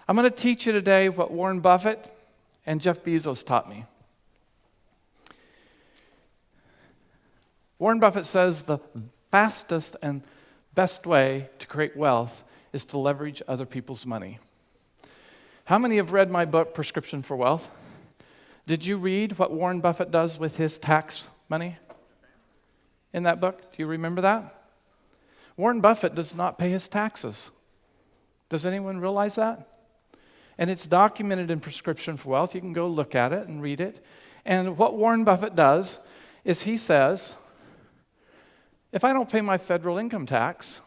I'm going to teach you today what Warren Buffett and Jeff Bezos taught me. Warren Buffett says the fastest and best way to create wealth is to leverage other people's money. How many have read my book, Prescription for Wealth? Did you read what Warren Buffett does with his tax money in that book? Do you remember that? Warren Buffett does not pay his taxes. Does anyone realize that? And it's documented in Prescription for Wealth. You can go look at it and read it. And what Warren Buffett does is he says, if I don't pay my federal income tax,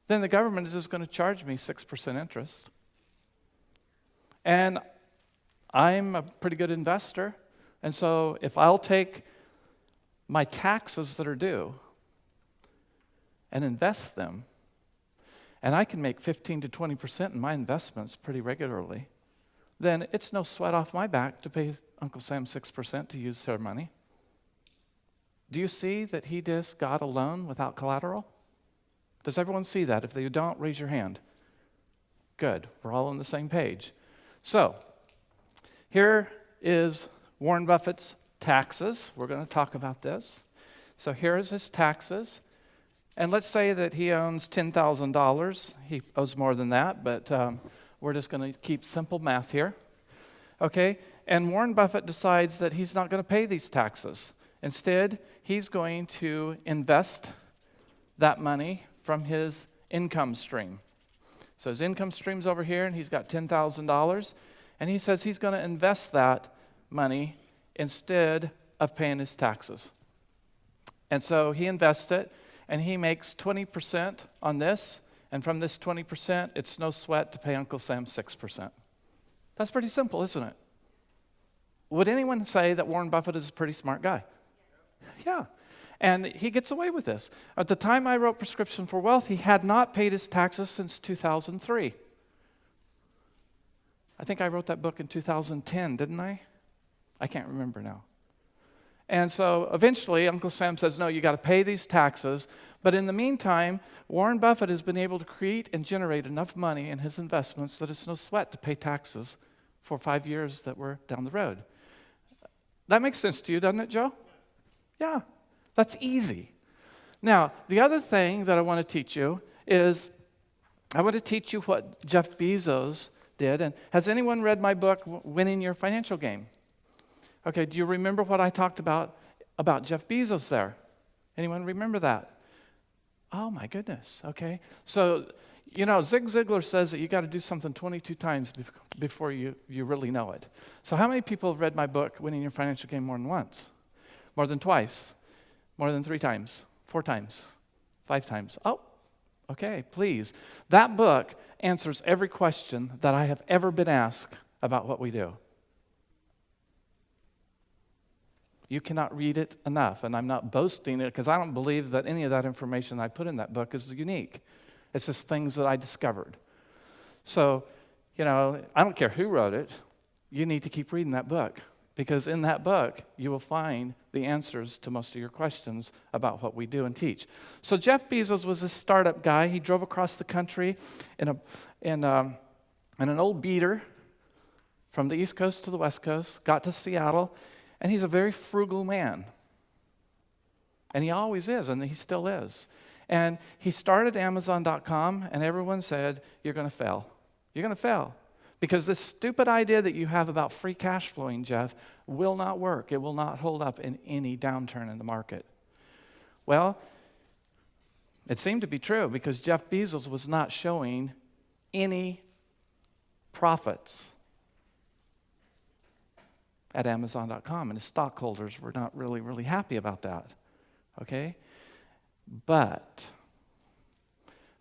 then the government is just going to charge me 6% interest. And I'm a pretty good investor. And so if I'll take my taxes that are due and invest them, and I can make 15 to 20% in my investments pretty regularly, then it's no sweat off my back to pay Uncle Sam 6% to use their money. Do you see that he just got a loan without collateral? Does everyone see that? If they don't, raise your hand. Good. We're all on the same page. So, here is Warren Buffett's taxes. We're going to talk about this. So here's his taxes. And let's say that he owns $10,000. He owes more than that, but we're just going to keep simple math here. Okay? And Warren Buffett decides that he's not going to pay these taxes. Instead, he's going to invest that money from his income stream. So his income stream's over here, and he's got $10,000. And he says he's going to invest that money instead of paying his taxes. And so he invests it. And he makes 20% on this, and from this 20%, it's no sweat to pay Uncle Sam 6%. That's pretty simple, isn't it? Would anyone say that Warren Buffett is a pretty smart guy? Yeah. And he gets away with this. At the time I wrote Prescription for Wealth, he had not paid his taxes since 2003. I think I wrote that book in 2010, didn't I? I can't remember now. And so eventually, Uncle Sam says, no, you got to pay these taxes. But in the meantime, Warren Buffett has been able to create and generate enough money in his investments that it's no sweat to pay taxes for 5 years that we're down the road. That makes sense to you, doesn't it, Joe? Yeah, that's easy. Now, the other thing that I want to teach you is I want to teach you what Jeff Bezos did. And has anyone read my book, Winning Your Financial Game? Okay, do you remember what I talked about Jeff Bezos there? Anyone remember that? Oh, my goodness, okay. So, Zig Ziglar says that you got to do something 22 times before you really know it. So how many people have read my book, Winning Your Financial Game, more than once? More than twice? More than 3 times? 4 times? 5 times? Oh, okay, please. That book answers every question that I have ever been asked about what we do. You cannot read it enough, and I'm not boasting it because I don't believe that any of that information I put in that book is unique. It's just things that I discovered. So, I don't care who wrote it. You need to keep reading that book because in that book, you will find the answers to most of your questions about what we do and teach. So Jeff Bezos was a startup guy. He drove across the country in an old beater from the East Coast to the West Coast, got to Seattle, and he's a very frugal man. And he always is, and he still is. And he started Amazon.com, and everyone said, you're going to fail. You're going to fail. Because this stupid idea that you have about free cash flowing, Jeff, will not work. It will not hold up in any downturn in the market. Well, it seemed to be true because Jeff Bezos was not showing any profits at Amazon.com, and his stockholders were not really happy about that, okay? But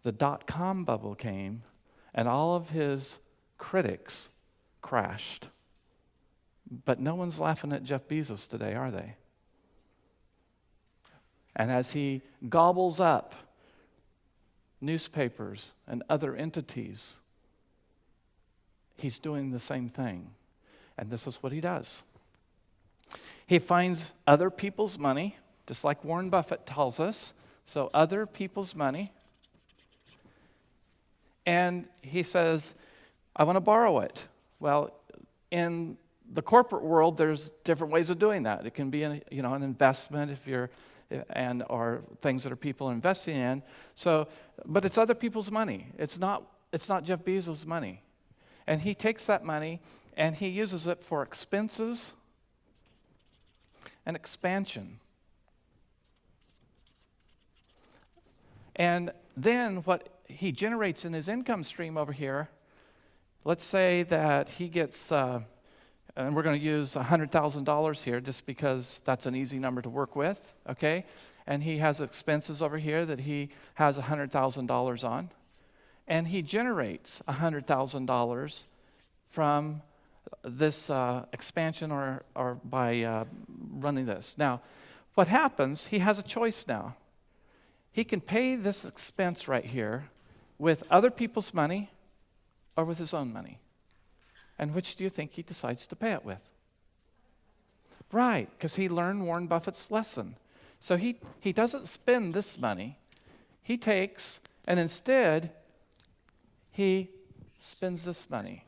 the dot-com bubble came, and all of his critics crashed. But no one's laughing at Jeff Bezos today, are they? And as he gobbles up newspapers and other entities, he's doing the same thing. And this is what he does. He finds other people's money, just like Warren Buffett tells us. So other people's money. And he says, I want to borrow it. Well, in the corporate world, there's different ways of doing that. It can be an investment if you're or things that are people investing in. So, but it's other people's money. It's not Jeff Bezos' money. And he takes that money and he uses it for expenses and expansion. And then what he generates in his income stream over here, let's say that he gets, and we're going to use $100,000 here just because that's an easy number to work with, okay? And he has expenses over here that he has $100,000 on. And he generates $100,000 from this expansion or by running this. Now, what happens, he has a choice now. He can pay this expense right here with other people's money or with his own money. And which do you think he decides to pay it with? Right, because he learned Warren Buffett's lesson. So he doesn't spend this money. He takes, and instead, he spends this money.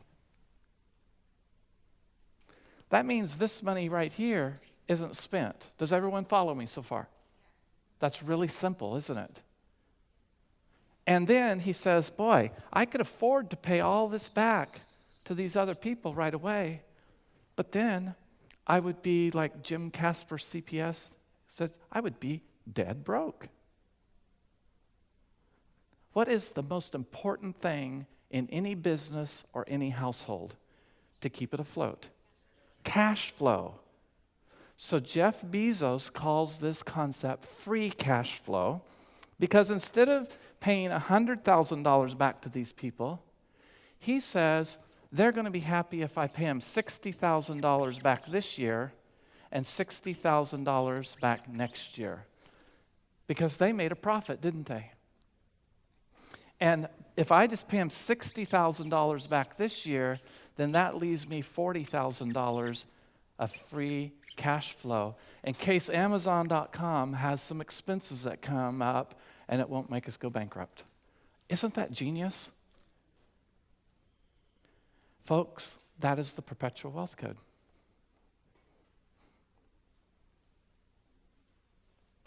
That means this money right here isn't spent. Does everyone follow me so far? That's really simple, isn't it? And then he says, boy, I could afford to pay all this back to these other people right away, but then I would be like Jim Casper, CPS, said, I would be dead broke. What is the most important thing in any business or any household to keep it afloat? Cash flow. So Jeff Bezos calls this concept free cash flow because instead of paying $100,000 back to these people, he says they're going to be happy if I pay them $60,000 back this year and $60,000 back next year because they made a profit, didn't they? And if I just pay them $60,000 back this year, then that leaves me $40,000 of free cash flow in case Amazon.com has some expenses that come up and it won't make us go bankrupt. Isn't that genius? Folks, that is the perpetual wealth code.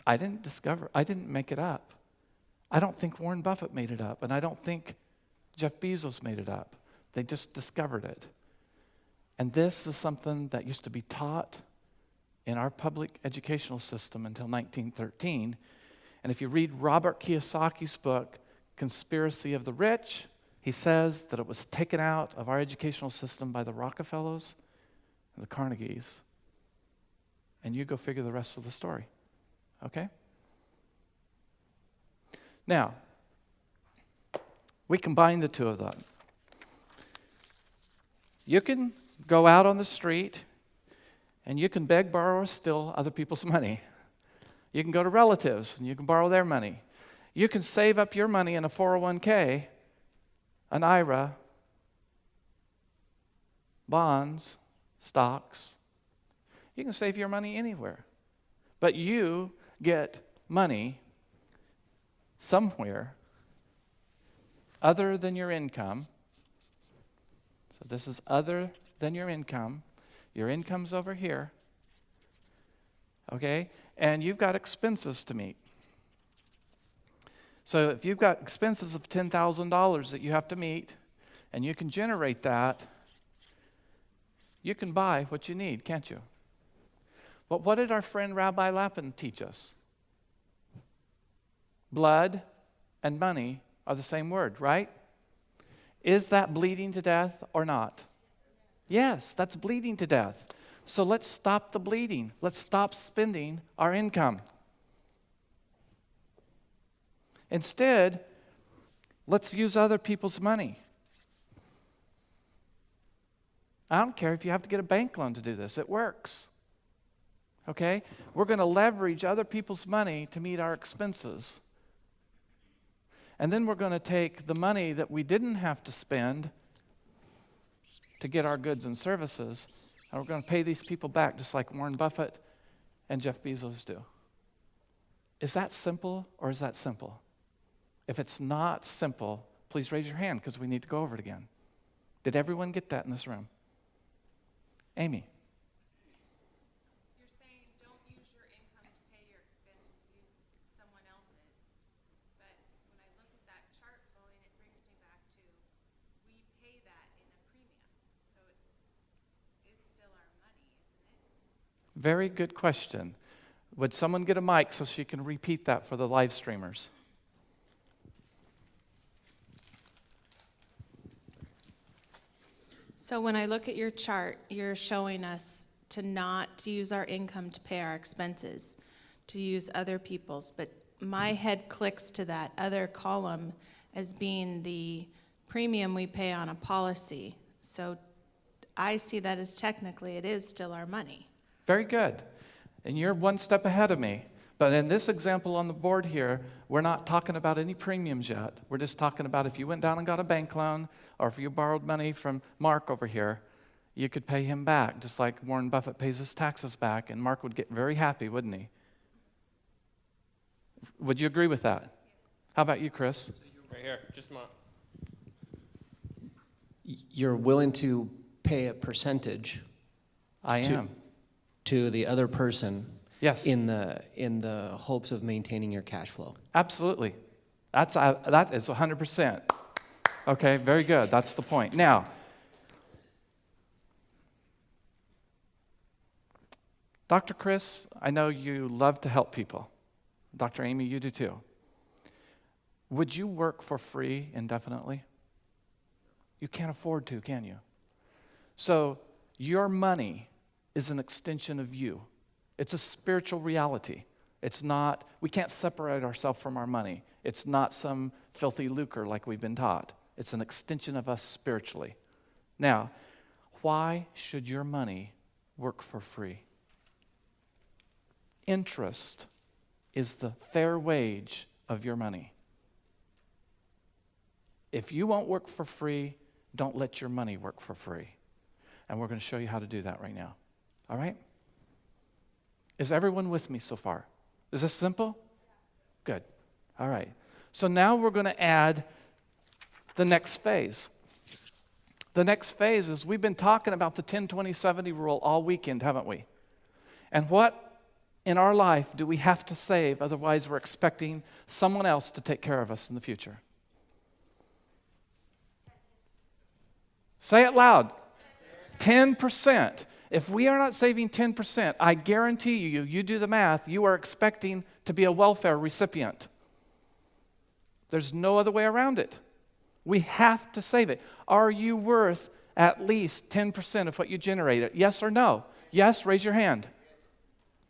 I didn't make it up. I don't think Warren Buffett made it up, and I don't think Jeff Bezos made it up. They just discovered it. And this is something that used to be taught in our public educational system until 1913. And if you read Robert Kiyosaki's book, Conspiracy of the Rich, he says that it was taken out of our educational system by the Rockefellers and the Carnegies. And you go figure the rest of the story. Okay? Now, we combine the two of them. You can go out on the street and you can beg, borrow, or steal other people's money. You can go to relatives and you can borrow their money. You can save up your money in a 401k, an IRA, bonds, stocks. You can save your money anywhere. But you get money somewhere other than your income. So this is other than your income. Your income's over here. Okay? And you've got expenses to meet. So if you've got expenses of $10,000 that you have to meet, and you can generate that, you can buy what you need, can't you? But what did our friend Rabbi Lapin teach us? Blood and money are the same word, right? Is that bleeding to death or not? Yes, that's bleeding to death. So let's stop the bleeding. Let's stop spending our income. Instead, let's use other people's money. I don't care if you have to get a bank loan to do this. It works. Okay? We're going to leverage other people's money to meet our expenses. And then we're going to take the money that we didn't have to spend to get our goods and services, and we're going to pay these people back just like Warren Buffett and Jeff Bezos do. Is that simple or is that simple? If it's not simple, please raise your hand because we need to go over it again. Did everyone get that in this room? Amy. You're saying don't use your income to pay your expenses, use someone else's. But when I look at that chart flowing, it brings me back to we pay that in a premium. So it is still our money, isn't it? Very good question. Would someone get a mic so she can repeat that for the live streamers? So when I look at your chart, you're showing us to not use our income to pay our expenses, to use other people's. But my head clicks to that other column as being the premium we pay on a policy. So I see that as technically it is still our money. Very good. And you're one step ahead of me. But in this example on the board here, we're not talking about any premiums yet. We're just talking about if you went down and got a bank loan, or if you borrowed money from Mark over here, you could pay him back, just like Warren Buffett pays his taxes back, and Mark would get very happy, wouldn't he? Would you agree with that? How about you, Chris? Right here, just a moment. You're willing to pay a percentage I am. to the other person, Yes. in the hopes of maintaining your cash flow. Absolutely. That is 100%. Okay, very good. That's the point. Now, Dr. Chris, I know you love to help people. Dr. Amy, you do too. Would you work for free indefinitely? You can't afford to, can you? So your money is an extension of you. It's a spiritual reality. It's not, we can't separate ourselves from our money. It's not some filthy lucre like we've been taught. It's an extension of us spiritually. Now, why should your money work for free? Interest is the fair wage of your money. If you won't work for free, don't let your money work for free. And we're going to show you how to do that right now. All right? Is everyone with me so far? Is this simple? Good. All right. So now we're going to add the next phase. The next phase is we've been talking about the 10-20-70 rule all weekend, haven't we? And what in our life do we have to save? Otherwise, we're expecting someone else to take care of us in the future. Say it loud. 10%. If we are not saving 10%, I guarantee you do the math, you are expecting to be a welfare recipient. There's no other way around it. We have to save it. Are you worth at least 10% of what you generated? Yes or no? Yes, raise your hand.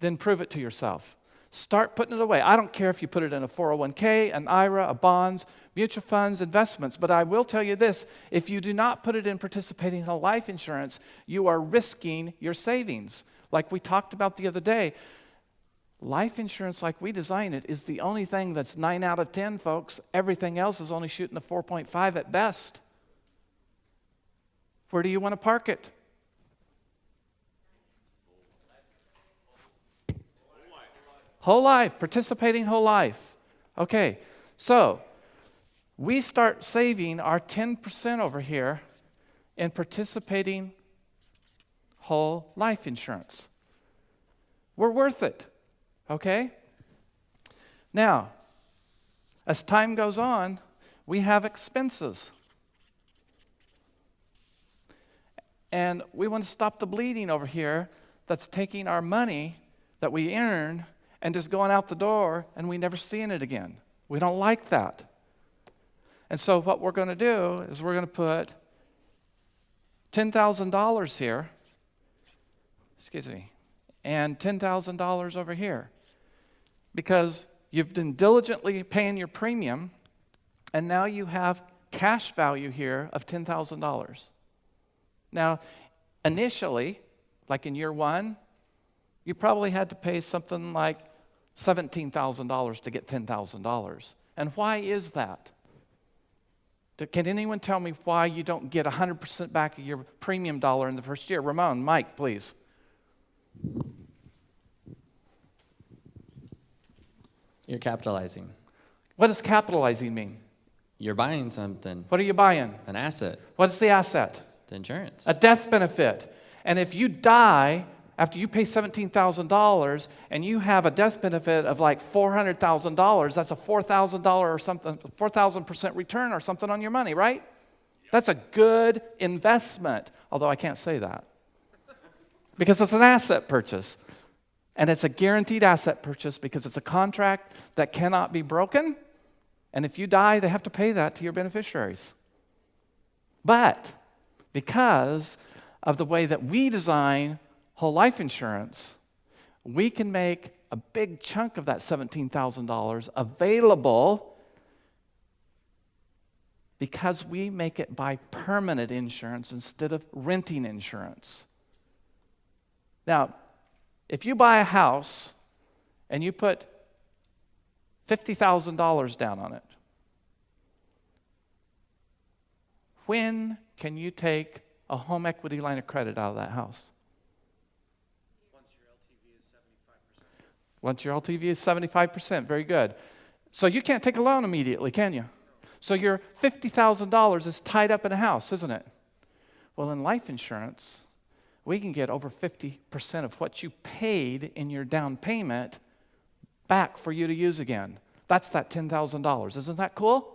Then prove it to yourself. Start putting it away. I don't care if you put it in a 401k, an IRA, a bonds, mutual funds, investments, but I will tell you this, if you do not put it in participating in a life insurance, you are risking your savings. Like we talked about the other day, life insurance like we design it is the only thing that's 9 out of 10, folks. Everything else is only shooting a 4.5 at best. Where do you want to park it? Whole life, participating whole life. Okay, so we start saving our 10% over here in participating whole life insurance. We're worth it, okay? Now, as time goes on, we have expenses. And we want to stop the bleeding over here that's taking our money that we earn and just going out the door and we never seeing it again. We don't like that. And so what we're going to do is we're going to put $10,000 here, and $10,000 over here. Because you've been diligently paying your premium, and now you have cash value here of $10,000. Now, initially, like in year one, you probably had to pay something like $17,000 to get $10,000. And why is that? Can anyone tell me why you don't get 100% back of your premium dollar in the first year? Ramon, Mike, please. You're capitalizing. What does capitalizing mean? You're buying something, What are you buying? an asset. What's the asset? The insurance. A death benefit. And if you die after you pay $17,000 and you have a death benefit of like $400,000, that's a $4,000 or something, 4,000% return or something on your money, right? That's a good investment, although I can't say that because it's an asset purchase. And it's a guaranteed asset purchase because it's a contract that cannot be broken. And if you die, they have to pay that to your beneficiaries. But because of the way that we design whole life insurance, we can make a big chunk of that $17,000 available because we make it by permanent insurance instead of renting insurance. Now, if you buy a house and you put $50,000 down on it, when can you take a home equity line of credit out of that house? Once your LTV is 75%, very good. So you can't take a loan immediately, can you? So your $50,000 is tied up in a house, isn't it? Well, in life insurance, we can get over 50% of what you paid in your down payment back for you to use again. That's that $10,000. Isn't that cool?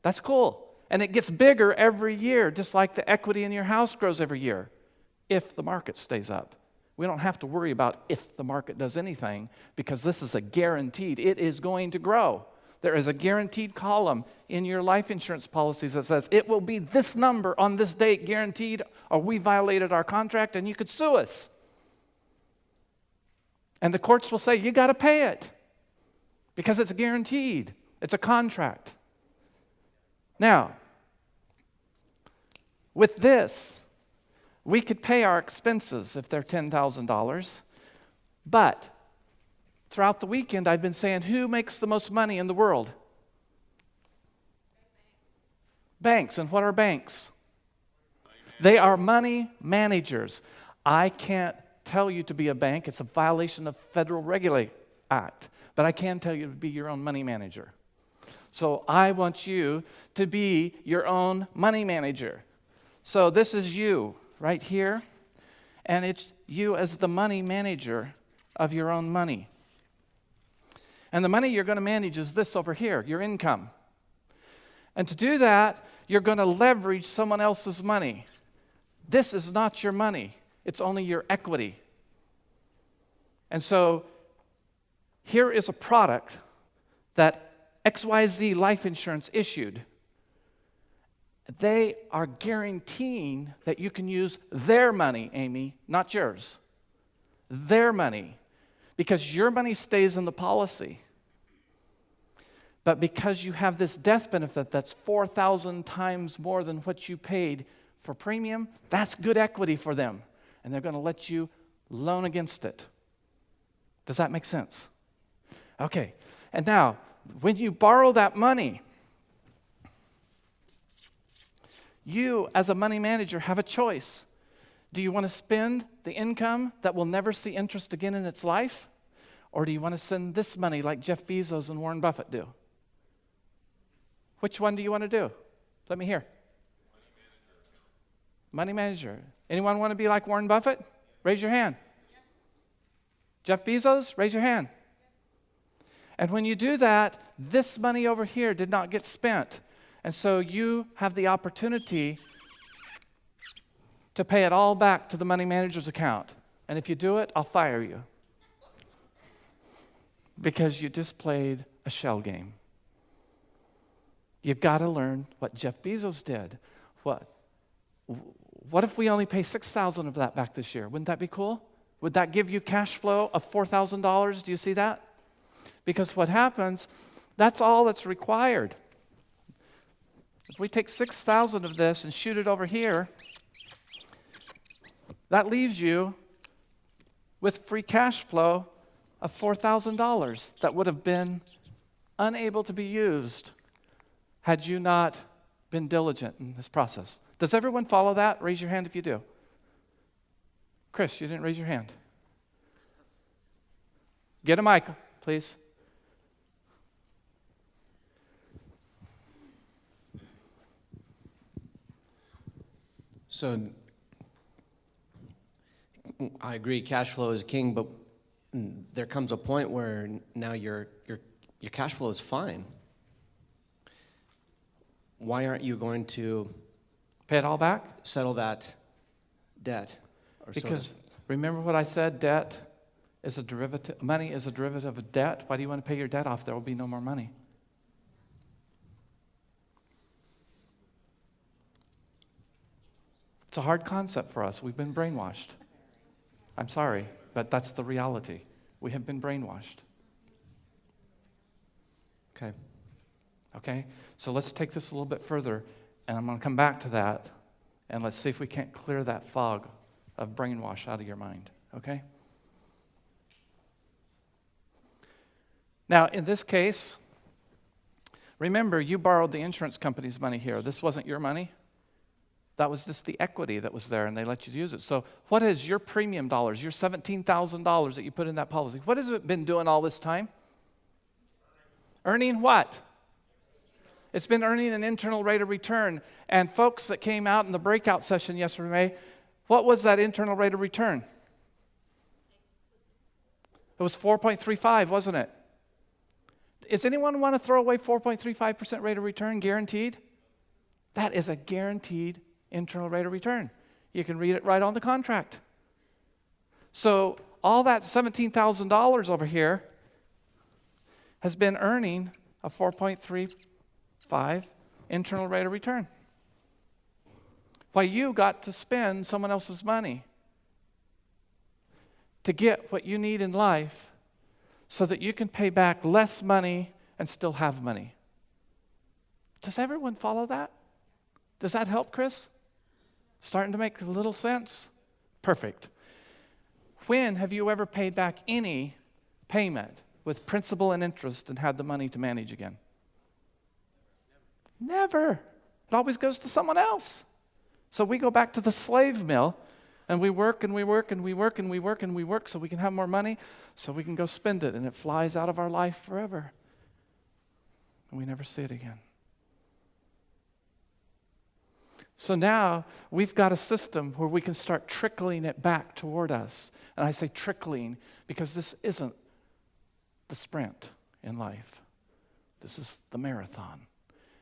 That's cool. And it gets bigger every year, just like the equity in your house grows every year, if the market stays up. We don't have to worry about if the market does anything because this is a guaranteed. It is going to grow. There is a guaranteed column in your life insurance policies that says it will be this number on this date guaranteed or we violated our contract and you could sue us. And the courts will say you got to pay it because it's guaranteed. It's a contract. Now, with this, we could pay our expenses if they're $10,000, but throughout the weekend, I've been saying, who makes the most money in the world? Banks. And what are banks? They are money managers. I can't tell you to be a bank. It's a violation of Federal Regulatory Act. But I can tell you to be your own money manager. So I want you to be your own money manager. So this is you right here. And it's you as the money manager of your own money. And the money you're going to manage is this over here, your income. And to do that, you're going to leverage someone else's money. This is not your money. It's only your equity. And so here is a product that XYZ Life Insurance issued. They are guaranteeing that you can use their money, Amy, not yours. Their money. Because your money stays in the policy. But because you have this death benefit that's 4,000 times more than what you paid for premium, that's good equity for them. And they're going to let you loan against it. Does that make sense? Okay. And now, when you borrow that money, you as a money manager have a choice. Do you want to spend the income that will never see interest again in its life? Or do you want to send this money like Jeff Bezos and Warren Buffett do? Which one do you want to do? Let me hear. Money manager. Anyone want to be like Warren Buffett? Raise your hand. Jeff Bezos, raise your hand. And when you do that, this money over here did not get spent. And so you have the opportunity to pay it all back to the money manager's account. And if you do it, I'll fire you. Because you just played a shell game. You've got to learn what Jeff Bezos did. What if we only pay $6,000 of that back this year? Wouldn't that be cool? Would that give you cash flow of $4,000? Do you see that? Because what happens, that's all that's required. If we take 6,000 of this and shoot it over here, that leaves you with free cash flow of $4,000 that would have been unable to be used had you not been diligent in this process. Does everyone follow that? Raise your hand if you do. Chris, you didn't raise your hand. Get a mic, please. So I agree, cash flow is king, but there comes a point where now your cash flow is fine. Why aren't you going to Pay it all back? settle that debt? Or so Because remember what I said, debt is a derivative, money is a derivative of debt. Why do you want to pay your debt off? There will be no more money. It's a hard concept for us. We've been brainwashed. I'm sorry, but that's the reality. We have been brainwashed. Okay. Okay? So let's take this a little bit further, and I'm going to come back to that, and let's see if we can't clear that fog of brainwash out of your mind. Okay? Now, in this case, remember, you borrowed the insurance company's money here. This wasn't your money. That was just the equity that was there, and they let you use it. So what is your premium dollars, your $17,000 that you put in that policy? What has it been doing all this time? Earning what? It's been earning an internal rate of return. And folks that came out in the breakout session yesterday, what was that internal rate of return? It was 4.35, wasn't it? Does anyone want to throw away 4.35% rate of return guaranteed? That is a guaranteed internal rate of return. You can read it right on the contract. So all that $17,000 over here has been earning a 4.35 internal rate of return. While you got to spend someone else's money to get what you need in life so that you can pay back less money and still have money. Does everyone follow that? Does that help, Chris? Starting to make a little sense? Perfect. When have you ever paid back any payment with principal and interest and had the money to manage again? Never. It always goes to someone else. So we go back to the slave mill, and we work and we work and we work and we work and we work so we can have more money, so we can go spend it, and it flies out of our life forever. And we never see it again. So now we've got a system where we can start trickling it back toward us. And I say trickling because this isn't the sprint in life. This is the marathon.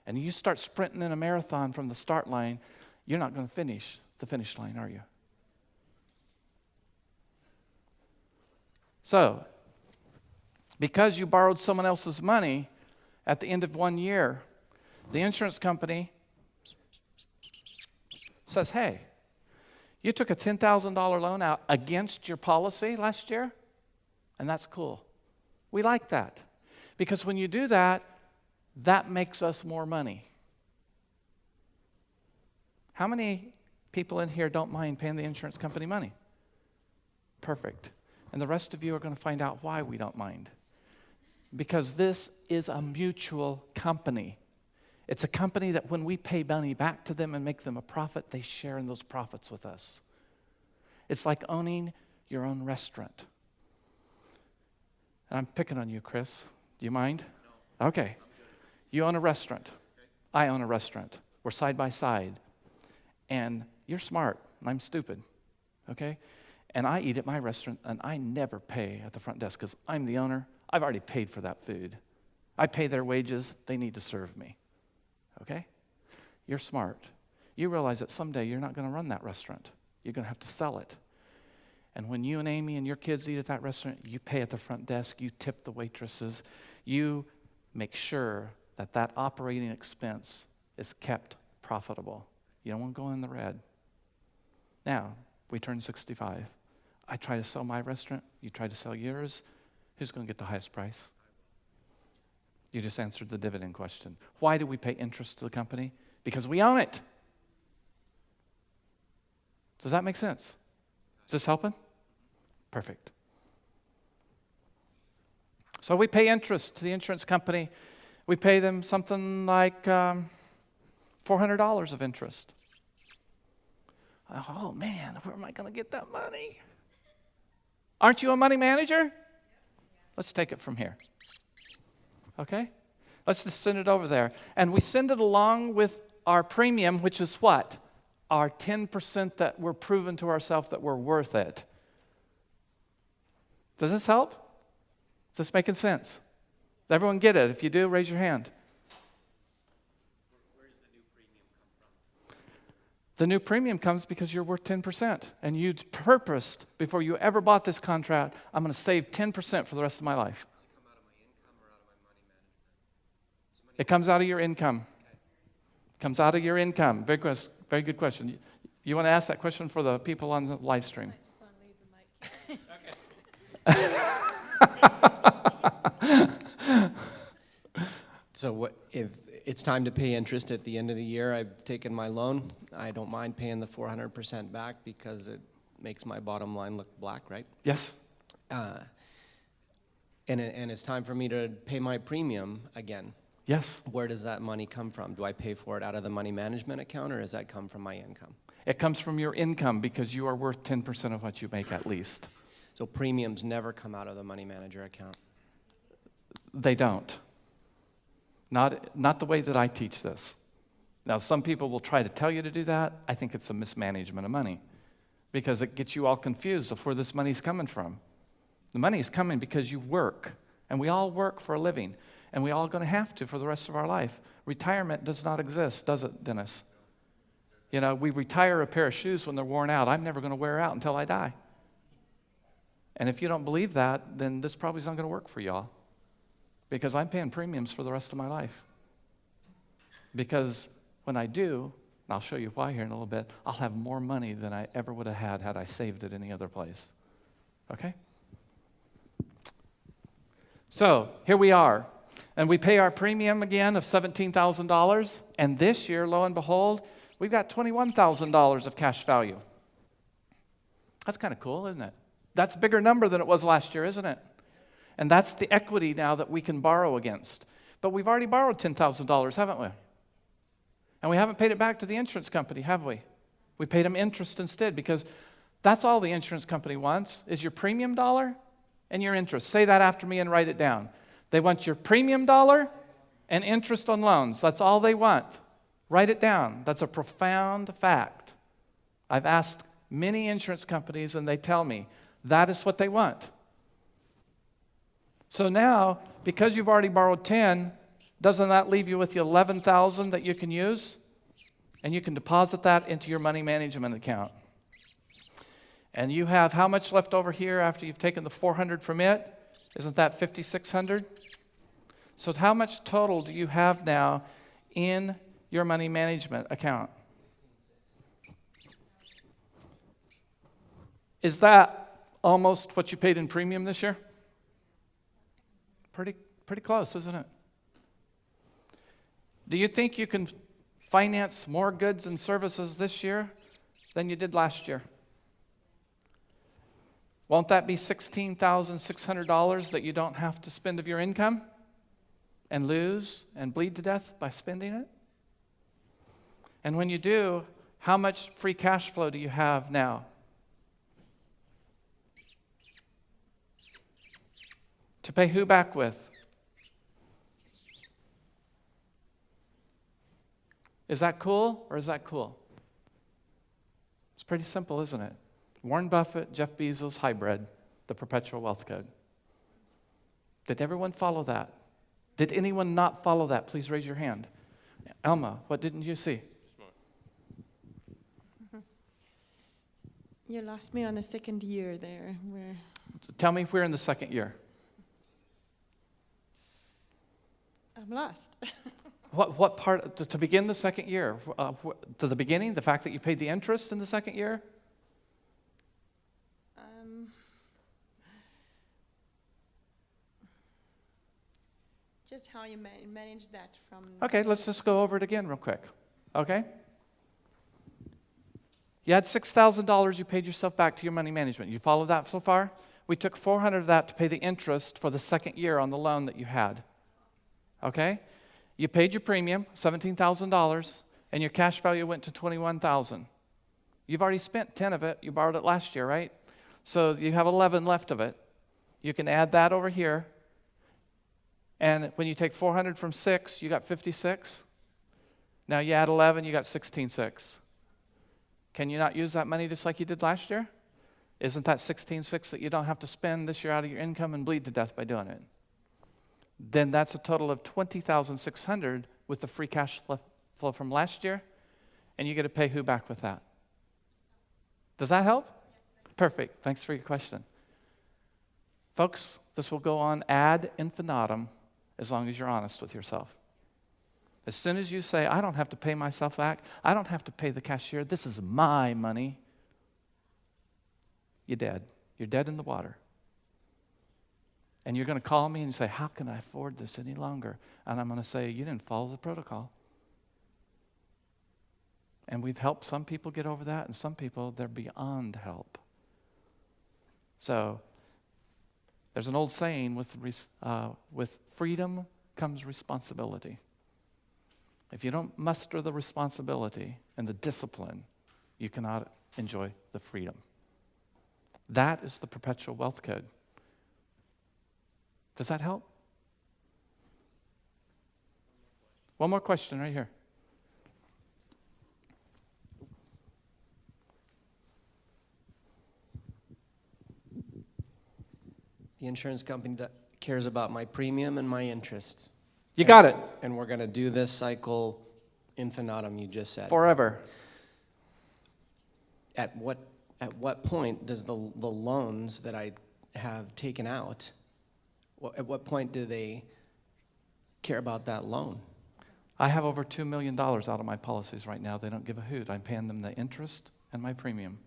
And you start sprinting in a marathon from the start line, you're not going to finish the finish line, are you? So, because you borrowed someone else's money at the end of 1 year, the insurance company says, hey, you took a $10,000 loan out against your policy last year, and that's cool. We like that. Because when you do that, that makes us more money. How many people in here don't mind paying the insurance company money? Perfect. And the rest of you are going to find out why we don't mind. Because this is a mutual company. It's a company that when we pay money back to them and make them a profit, they share in those profits with us. It's like owning your own restaurant. And I'm picking on you, Chris. Do you mind? No. Okay. You own a restaurant. Okay. I own a restaurant. We're side by side. And you're smart, and I'm stupid. Okay? And I eat at my restaurant, and I never pay at the front desk because I'm the owner. I've already paid for that food. I pay their wages. They need to serve me. Okay? You're smart. You realize that someday you're not going to run that restaurant. You're going to have to sell it. And when you and Amy and your kids eat at that restaurant, you pay at the front desk, you tip the waitresses, you make sure that that operating expense is kept profitable. You don't want to go in the red. Now, we turn 65. I try to sell my restaurant. You try to sell yours. Who's going to get the highest price? You just answered the dividend question. Why do we pay interest to the company? Because we own it. Does that make sense? Is this helping? Perfect. So we pay interest to the insurance company. We pay them something like $400 of interest. Oh man, where am I going to get that money? Aren't you a money manager? Let's take it from here. Okay? Let's just send it over there. And we send it along with our premium, which is what? our 10% that we're proven to ourselves that we're worth it. Does this help? Is this making sense? Does everyone get it? If you do, raise your hand. Where does the new premium come from? The new premium comes because you're worth 10%. And you purposed, before you ever bought this contract, I'm going to save 10% for the rest of my life. Does it come out of my income or out of my money management? It comes out of your income. Comes out of your income. Very good question. You want to ask that question for the people on the live stream? So what if it's time to pay interest at the end of the year? I've taken my loan. I don't mind paying the 400% back because it makes my bottom line look black, right? Yes. And it's time for me to pay my premium again. Yes. Where does that money come from? Do I pay for it out of the money management account, or does that come from my income? It comes from your income because you are worth 10% of what you make at least. So premiums never come out of the money manager account. They don't. Not the way that I teach this. Now, some people will try to tell you to do that. I think it's a mismanagement of money because it gets you all confused of where this money's coming from. The money is coming because you work, and we all work for a living, and we all going to have to for the rest of our life. Retirement does not exist, does it, Dennis? You know, we retire a pair of shoes when they're worn out. I'm never going to wear out until I die. And if you don't believe that, then this probably is not going to work for y'all because I'm paying premiums for the rest of my life. Because when I do, and I'll show you why here in a little bit, I'll have more money than I ever would have had I saved it any other place. Okay? So here we are. And we pay our premium again of $17,000. And this year, lo and behold, we've got $21,000 of cash value. That's kind of cool, isn't it? That's a bigger number than it was last year, isn't it? And that's the equity now that we can borrow against. But we've already borrowed $10,000, haven't we? And we haven't paid it back to the insurance company, have we? We paid them interest instead because that's all the insurance company wants is your premium dollar and your interest. Say that after me and write it down. They want your premium dollar and interest on loans. That's all they want. Write it down. That's a profound fact. I've asked many insurance companies and they tell me that is what they want. So now, because you've already borrowed 10, doesn't that leave you with the $11,000 that you can use? And you can deposit that into your money management account. And you have how much left over here after you've taken the $400 from it? Isn't that $5,600? So how much total do you have now in your money management account? Is that almost what you paid in premium this year? Pretty close, isn't it? Do you think you can finance more goods and services this year than you did last year? Won't that be $16,600 that you don't have to spend of your income and lose and bleed to death by spending it? And when you do, how much free cash flow do you have now? To pay who back with? Is that cool or is that cool? It's pretty simple, isn't it? Warren Buffett, Jeff Bezos, hybrid, the Perpetual Wealth Code. Did everyone follow that? Did anyone not follow that? Please raise your hand. Alma, what didn't you see? You lost me on the second year there. Tell me if we're in the second year. I'm lost. What part, to begin the second year? To the beginning, the fact that you paid the interest in the second year? Just how you manage that from... Okay, let's just go over it again real quick. Okay? You had $6,000 you paid yourself back to your money management. You follow that so far? We took $400 of that to pay the interest for the second year on the loan that you had. Okay? You paid your premium, $17,000, and your cash value went to $21,000. You've already spent 10 of it. You borrowed it last year, right? So you have 11 left of it. You can add that over here. And when you take 400 from 6, you got 56. Now you add 11, you got 16.6. Can you not use that money just like you did last year? Isn't that 16.6 that you don't have to spend this year out of your income and bleed to death by doing it? Then that's a total of $20,600 with the free cash flow from last year, and you get to pay who back with that? Does that help? Perfect. Thanks for your question. Folks, this will go on ad infinitum as long as you're honest with yourself. As soon as you say, I don't have to pay myself back, I don't have to pay the cashier, this is my money, you're dead. You're dead in the water. And you're going to call me and say, how can I afford this any longer? And I'm going to say, you didn't follow the protocol. And we've helped some people get over that, and some people, they're beyond help. So there's an old saying, with freedom comes responsibility. If you don't muster the responsibility and the discipline, you cannot enjoy the freedom. That is the Perpetual Wealth Code. Does that help? One more question right here. The insurance company cares about my premium and my interest. You got it. And we're going to do this cycle infinitum, you just said. Forever. At what point does the loans that I have taken out, at what point do they care about that loan? I have over $2 million out of my policies right now. They don't give a hoot. I'm paying them the interest and my premium.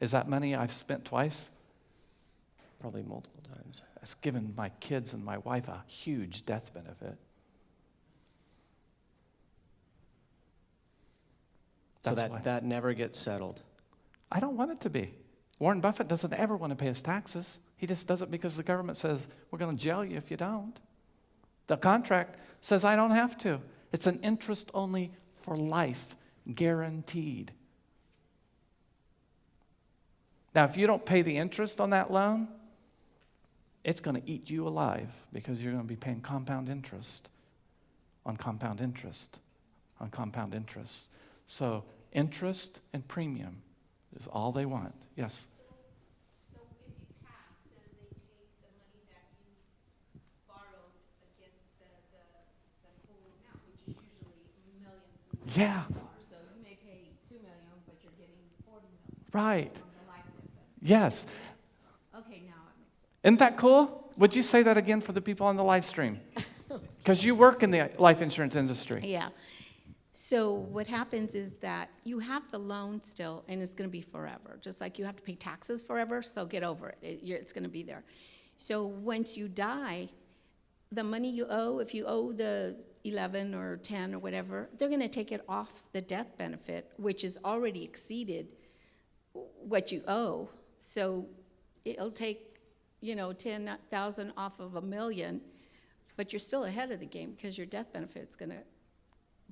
Is that money I've spent twice? Probably multiple times. It's given my kids and my wife a huge death benefit. So That's why. that never gets settled. I don't want it to be. Warren Buffett doesn't ever want to pay his taxes. He just does it because the government says, we're going to jail you if you don't. The contract says I don't have to. It's an interest only for life, guaranteed. Now, if you don't pay the interest on that loan, it's going to eat you alive because you're going to be paying compound interest on compound interest on compound interest. So interest and premium is all they want. Yes? So if you pass, then they take the money that you borrowed against the full amount, which is usually $1 million. Yeah. So you may pay $2 million, but you're getting $40 million Right. from the life difference. Yes. Okay, now it makes sense. Isn't that cool? Would you say that again for the people on the live stream? Because you work in the life insurance industry. Yeah. So what happens is that you have the loan still, and it's going to be forever. Just like you have to pay taxes forever, so get over it. It's going to be there. So once you die, the money you owe, if you owe the 11 or 10 or whatever, they're going to take it off the death benefit, which has already exceeded what you owe. So it'll take, 10,000 off of $1 million, but you're still ahead of the game because your death benefit's going to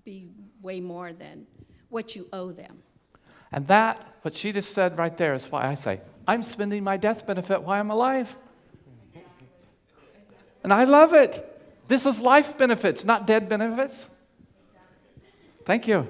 be way more than what you owe them. And that, what she just said right there, is why I say, I'm spending my death benefit while I'm alive. And I love it. This is life benefits, not dead benefits. Thank you.